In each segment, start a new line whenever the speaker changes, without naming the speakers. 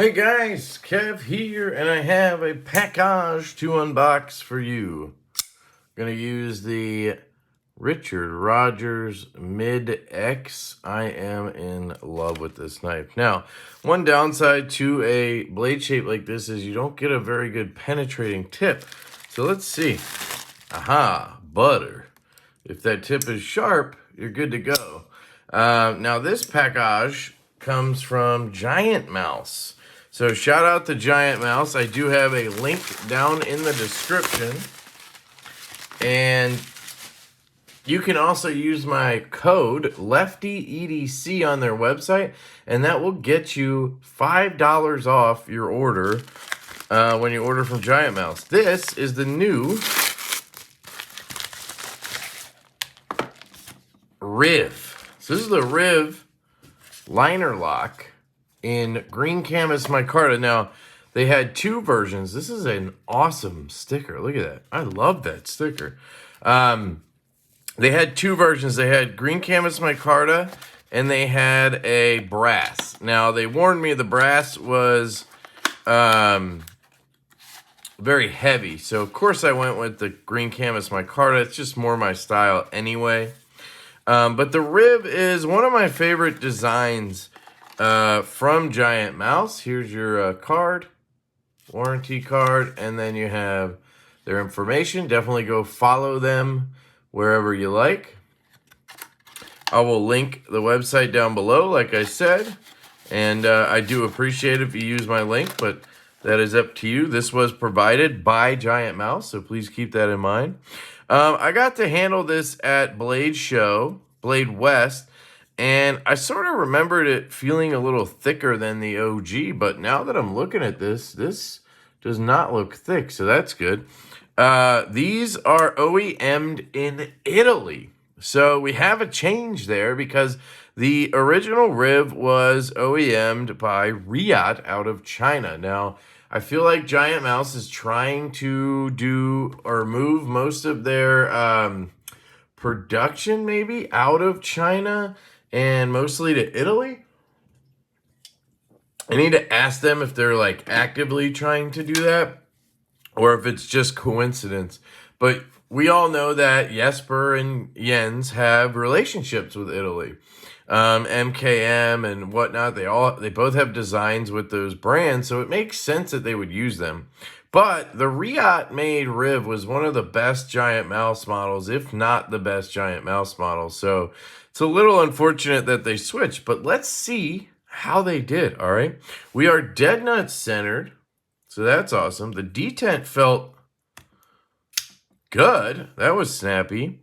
Hey guys, Kev here, and I have a package to unbox for you. I'm gonna use the Richard Rogers Mid X. I am in love with this knife. Now, one downside to a blade shape like this is you don't get a very good penetrating tip. So let's see. Aha, butter. If that tip is sharp, you're good to go. Now this package comes from Giantmouse. So shout out to Giantmouse. I do have a link down in the description. And you can also use my code LeftyEDC on their website, and that will get you $5 off your order when you order from Giantmouse. This is the new Riv. So this is the Riv liner lock in green canvas micarta. Now, they had two versions. This is an awesome sticker. Look at that. I love that sticker. They had two versions. They had green canvas micarta, and they had a brass. Now, they warned me the brass was very heavy. So, of course, I went with the green canvas micarta. It's just more my style anyway. But the Riv is one of my favorite designs from Giantmouse. Here's your card, warranty card, and then you have their information. Definitely go follow them wherever you like. I will link the website down below, like I said, and I do appreciate it if you use my link, but that is up to you. This was provided by Giantmouse, so please keep that in mind. I got to handle this at Blade West, and I sort of remembered it feeling a little thicker than the OG, but now that I'm looking at this does not look thick, so that's good. These are OEM'd in Italy, so we have a change there because the original Riv was OEM'd by Riot out of China. Now, I feel like Giantmouse is trying to do or move most of their production maybe out of China and mostly to Italy. I need to ask them if they're like actively trying to do that or if it's just coincidence. But we all know that Jesper and Jens have relationships with Italy. MKM and whatnot, they both have designs with those brands, so it makes sense that they would use them. But the Riot made Riv was one of the best Giantmouse models, if not the best Giantmouse model. So it's a little unfortunate that they switched, but let's see how they did, all right? We are dead nut centered, so that's awesome. The detent felt good. That was snappy.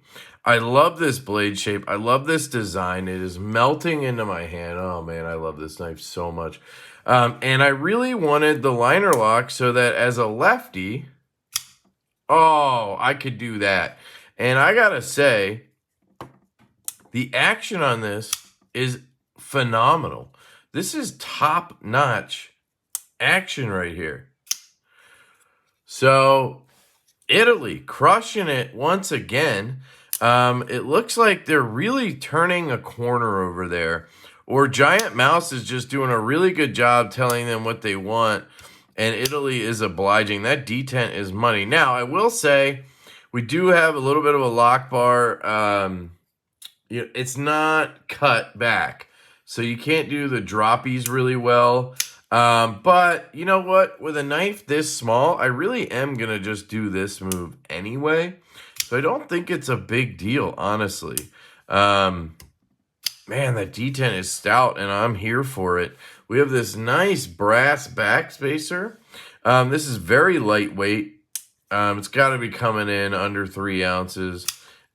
I love this blade shape. I love this design. It is melting into my hand. Oh, man, I love this knife so much. And I really wanted the liner lock so that as a lefty, I could do that. And I got to say, the action on this is phenomenal. This is top-notch action right here. So, Italy crushing it once again. It looks like they're really turning a corner over there. Or Giantmouse is just doing a really good job telling them what they want. And Italy is obliging. That detent is money. Now, I will say, we do have a little bit of a lock bar. It's not cut back. So you can't do the droppies really well. But you know what? With a knife this small, I really am going to just do this move anyway. So I don't think it's a big deal, honestly. Man, that detent is stout, and I'm here for it. We have this nice brass backspacer. This is very lightweight. It's got to be coming in under 3 ounces.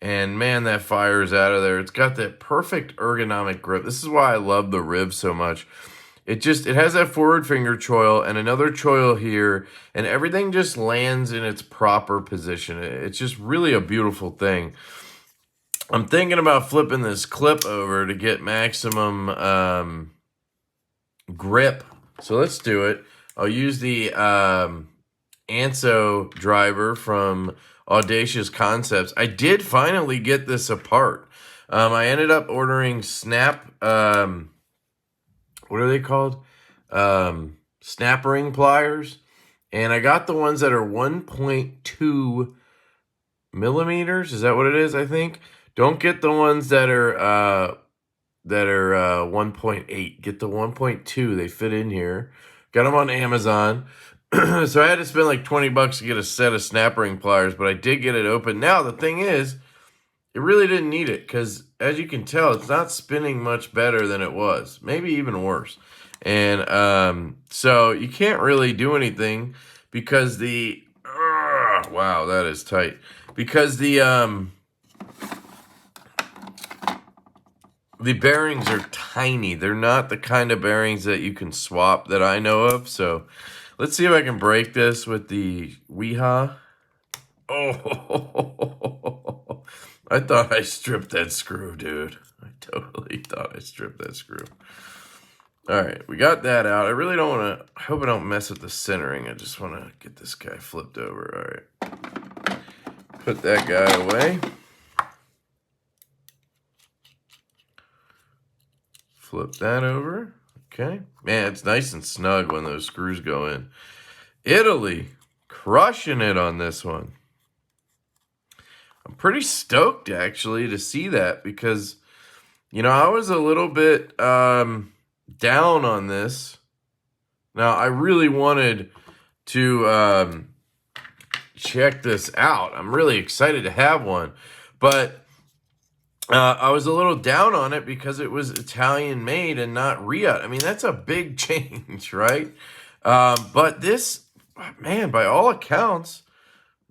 And, man, that fires out of there. It's got that perfect ergonomic grip. This is why I love the Riv so much. It has that forward finger choil and another choil here, and everything just lands in its proper position. It's just really a beautiful thing. I'm thinking about flipping this clip over to get maximum grip. So let's do it. I'll use the Anso driver from Audacious Concepts. I did finally get this apart. I ended up ordering Snap, what are they called? snap ring pliers. And I got the ones that are 1.2 millimeters. Is that what it is? I think. Don't get the ones that are 1.8. Get the 1.2. They fit in here. Got them on Amazon. So I had to spend like 20 bucks to get a set of snap ring pliers, but I did get it open. Now the thing is, it really didn't need it because, as you can tell, it's not spinning much better than it was. Maybe even worse. And so you can't really do anything because the wow, that is tight. Because the bearings are tiny. They're not the kind of bearings that you can swap that I know of. So let's see if I can break this with the Weehaw. Oh, I thought I stripped that screw, dude. I totally thought I stripped that screw. All right, we got that out. I really don't want to, I hope I don't mess with the centering. I just want to get this guy flipped over. All right. Put that guy away. Flip that over. Okay. Man, it's nice and snug when those screws go in. Italy, crushing it on this one. I'm pretty stoked, actually, to see that because, you know, I was a little bit down on this. Now, I really wanted to check this out. I'm really excited to have one. But I was a little down on it because it was Italian made and not Riot. I mean, that's a big change, right? But this, man, by all accounts,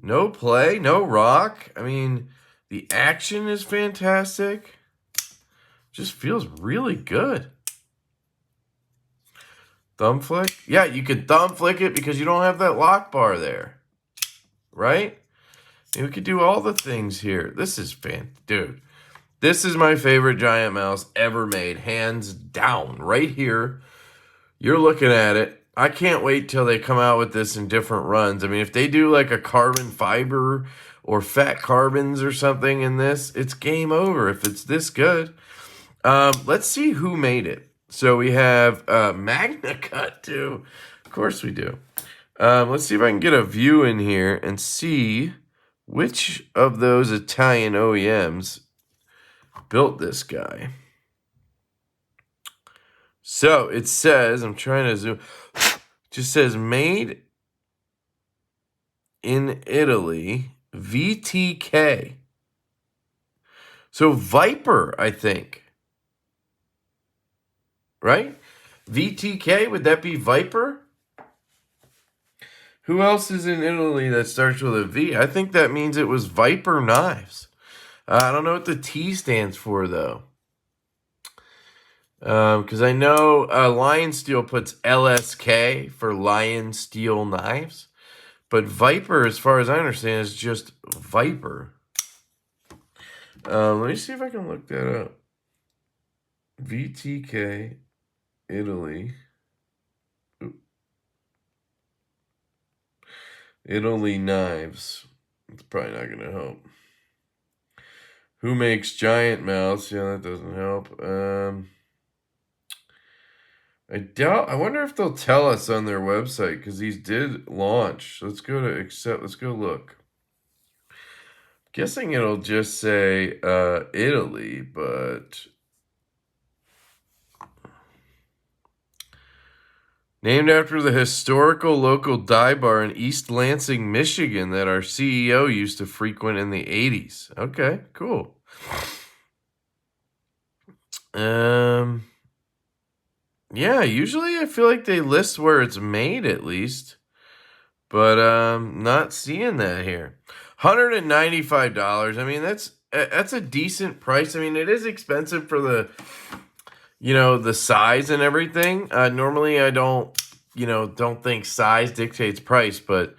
no play, no rock. I mean, the action is fantastic. Just feels really good. Thumb flick? Yeah, you could thumb flick it because you don't have that lock bar there. Right? And we could do all the things here. This is dude. This is my favorite Giantmouse ever made. Hands down. Right here. You're looking at it. I can't wait till they come out with this in different runs. I mean, if they do like a carbon fiber or fat carbons or something in this, it's game over if it's this good. Let's see who made it. So we have Magna Cut too. Of course we do. Let's see if I can get a view in here and see which of those Italian OEMs built this guy. So it says, I'm trying to zoom, just says made in Italy, VTK. So Viper, I think. Right? VTK, would that be Viper? Who else is in Italy that starts with a V? I think that means it was Viper Knives. I don't know what the T stands for, though. Because I know Lion Steel puts LSK for Lion Steel Knives. But Viper, as far as I understand, is just Viper. Let me see if I can look that up. VTK, Italy. Italy Knives. It's probably not going to help. Who makes Giantmouse? Yeah, that doesn't help. I wonder if they'll tell us on their website because these did launch. Let's go to accept. Let's go look. Guessing it'll just say Italy, but named after the historical local dive bar in East Lansing, Michigan that our CEO used to frequent in the 80s. Okay, cool. Yeah, usually I feel like they list where it's made at least. But not seeing that here. $195. I mean, that's a decent price. I mean, it is expensive for the, you know, the size and everything. Normally I don't think size dictates price, but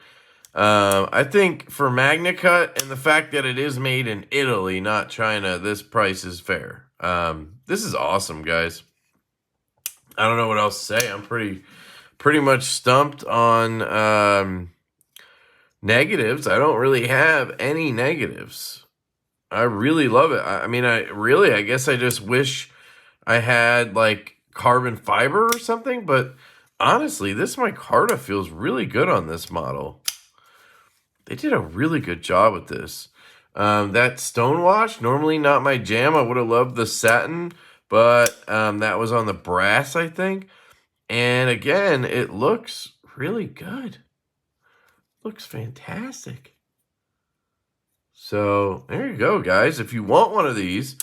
I think for Magna Cut and the fact that it is made in Italy, not China, this price is fair. This is awesome, guys. I don't know what else to say. I'm pretty much stumped on negatives. I don't really have any negatives. I really love it. I mean, I guess I just wish I had like carbon fiber or something, but honestly, this micarta feels really good on this model. They did a really good job with this. That stonewash, normally not my jam. I would have loved the satin, but that was on the brass, I think. And again, it looks really good. Looks fantastic. So there you go, guys. If you want one of these,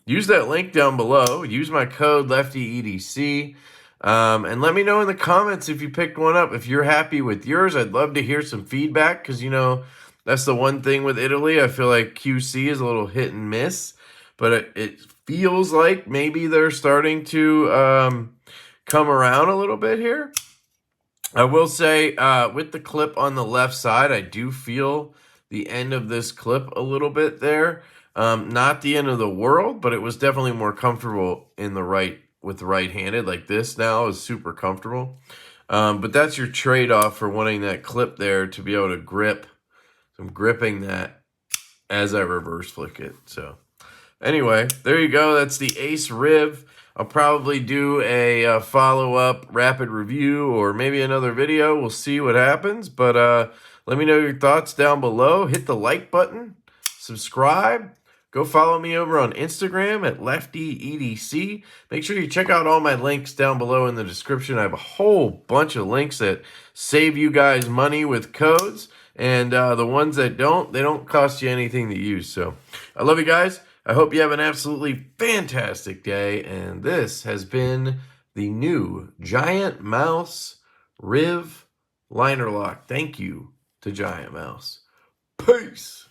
use that link down below. Use my code LeftyEDC. And let me know in the comments if you picked one up. If you're happy with yours, I'd love to hear some feedback because, you know, that's the one thing with Italy. I feel like QC is a little hit and miss. But it feels like maybe they're starting to come around a little bit here. I will say with the clip on the left side, I do feel the end of this clip a little bit there. Not the end of the world, but it was definitely more comfortable in the with right-handed. Like this now is super comfortable. But that's your trade-off for wanting that clip there to be able to grip. So I'm gripping that as I reverse flick it. So anyway, there you go. That's the Ace Riv. I'll probably do a follow-up rapid review or maybe another video. We'll see what happens. But let me know your thoughts down below. Hit the like button. Subscribe. Go follow me over on Instagram at LeftyEDC. Make sure you check out all my links down below in the description. I have a whole bunch of links that save you guys money with codes. And the ones that don't, they don't cost you anything to use. So I love you guys. I hope you have an absolutely fantastic day, and this has been the new Giantmouse Riv Liner Lock. Thank you to Giantmouse. Peace!